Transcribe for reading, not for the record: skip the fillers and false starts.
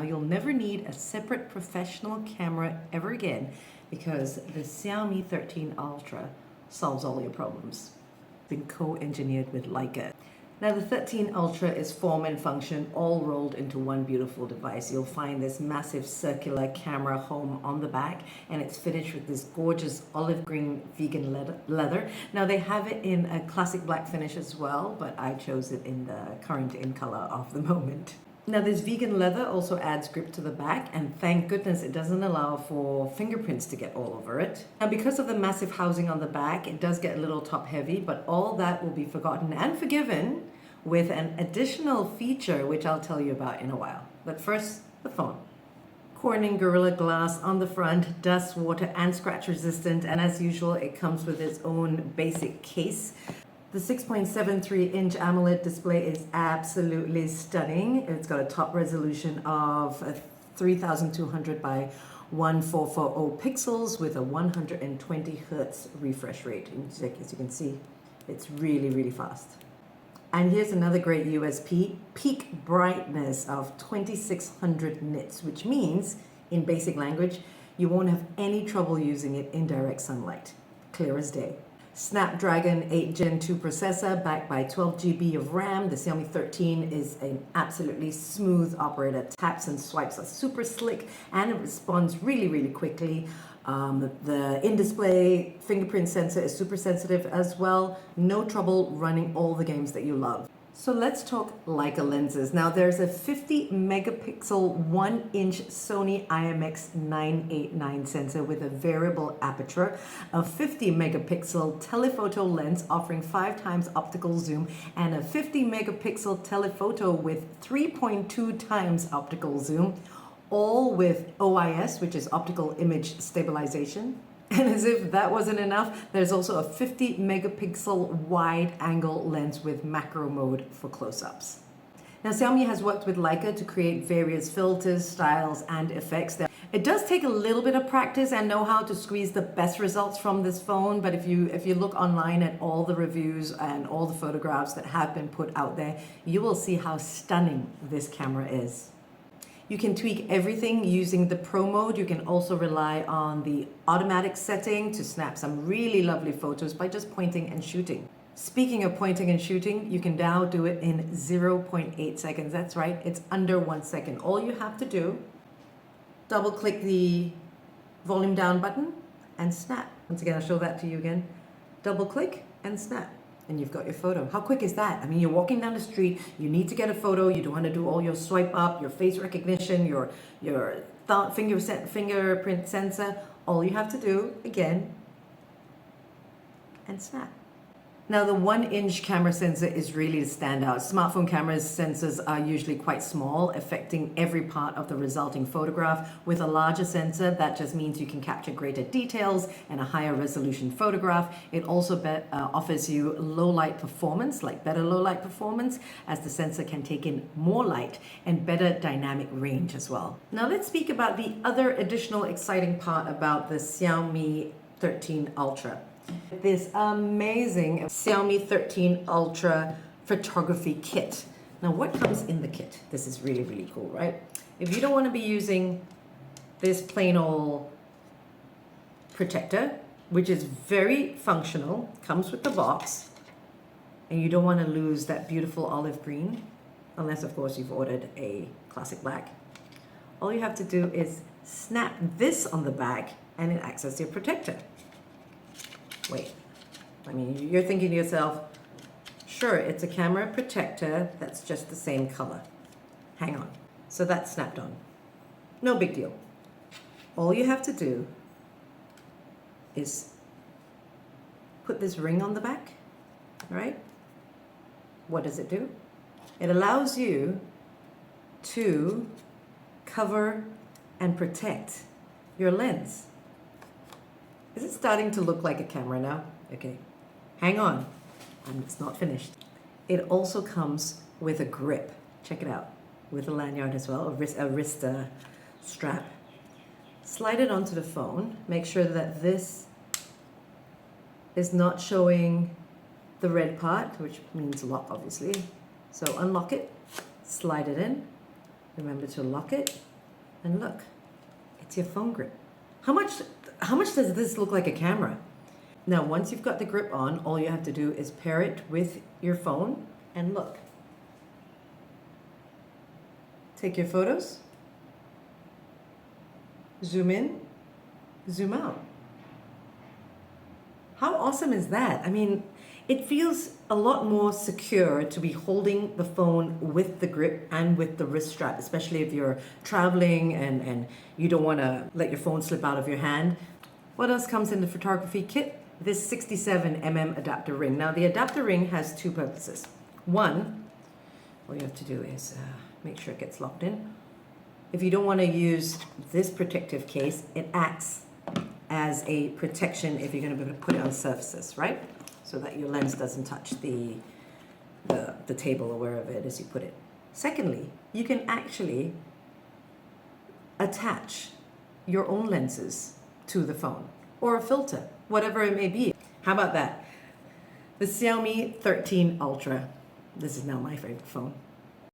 You'll never need a separate professional camera ever again because the Xiaomi 13 Ultra solves all your problems. It's been co-engineered with Leica. Now the 13 Ultra is form and function all rolled into one beautiful device. You'll find this massive circular camera home on the back, and it's finished with this gorgeous olive green vegan leather. Now they have it in a classic black finish as well, but I chose it in the current in color of the moment. Now this vegan leather also adds grip to the back, and thank goodness it doesn't allow for fingerprints to get all over it. Now because of the massive housing on the back, it does get a little top heavy, but all that will be forgotten and forgiven with an additional feature which I'll tell you about in a while. But first, the phone. Corning Gorilla Glass on the front, dust, water and scratch resistant, and as usual it comes with its own basic case. The 6.73-inch AMOLED display is absolutely stunning. It's got a top resolution of 3200 by 1440 pixels with a 120 Hz refresh rate. As you can see, it's really, really fast. And here's another great USP, peak brightness of 2600 nits, which means, in basic language, you won't have any trouble using it in direct sunlight. Clear as day. Snapdragon 8 Gen 2 processor backed by 12 GB of RAM. The Xiaomi 13 is an absolutely smooth operator. Taps and swipes are super slick and it responds really, really quickly. The in-display fingerprint sensor is super sensitive as well. No trouble running all the games that you love. So let's talk Leica lenses. Now there's a 50 megapixel 1-inch Sony IMX989 sensor with a variable aperture, a 50 megapixel telephoto lens offering 5 times optical zoom, and a 50 megapixel telephoto with 3.2 times optical zoom, all with OIS, which is optical image stabilization. And as if that wasn't enough, there's also a 50 megapixel wide angle lens with macro mode for close-ups. Now Xiaomi has worked with Leica to create various filters, styles and effects. It does take a little bit of practice and know-how to squeeze the best results from this phone, but if you look online at all the reviews and all the photographs that have been put out there, you will see how stunning this camera is. You can tweak everything using the Pro mode. You can also rely on the automatic setting to snap some really lovely photos by just pointing and shooting. Speaking of pointing and shooting, you can now do it in 0.8 seconds. That's right, it's under 1 second. All you have to do, double click the volume down button and snap. Once again, I'll show that to you again. Double click and snap. And you've got your photo. How quick is that? I mean, you're walking down the street, you need to get a photo, you don't want to do all your swipe up, your face recognition, your fingerprint sensor. All you have to do, again, and snap. Now the 1-inch camera sensor is really the standout. Smartphone cameras sensors are usually quite small, affecting every part of the resulting photograph. With a larger sensor, that just means you can capture greater details and a higher resolution photograph. It also offers you low light performance, like better low light performance, as the sensor can take in more light and better dynamic range as well. Now let's speak about the other additional exciting part about the Xiaomi 13 Ultra. This amazing Xiaomi 13 Ultra photography kit. Now what comes in the kit? This is really, really cool, right? If you don't want to be using this plain old protector, which is very functional, comes with the box, and you don't want to lose that beautiful olive green, unless of course you've ordered a classic black, all you have to do is snap this on the back and it acts as your protector. Wait, I mean, you're thinking to yourself, sure, it's a camera protector that's just the same color. Hang on. So that's snapped on. No big deal. All you have to do is put this ring on the back, right? What does it do? It allows you to cover and protect your lens. Is it starting to look like a camera now? Okay, hang on, it's not finished. It also comes with a grip. Check it out, with a lanyard as well, a wrist strap. Slide it onto the phone. Make sure that this is not showing the red part, which means lock obviously. So unlock it, slide it in, Remember to lock it, and look, it's your phone grip. How much does this look like a camera? Now, once you've got the grip on, all you have to do is pair it with your phone and look. Take your photos, zoom in, zoom out. How awesome is that? I mean, it feels a lot more secure to be holding the phone with the grip and with the wrist strap, especially if you're traveling and you don't want to let your phone slip out of your hand. What else comes in the photography kit? This 67mm adapter ring. Now, the adapter ring has two purposes. One, all you have to do is make sure it gets locked in. If you don't want to use this protective case, it acts as a protection if you're going to be able to put it on surfaces, right? So that your lens doesn't touch the table or wherever it is you put it. Secondly, you can actually attach your own lenses to the phone or a filter, whatever it may be. How about that? The Xiaomi 13 Ultra. This is now my favorite phone.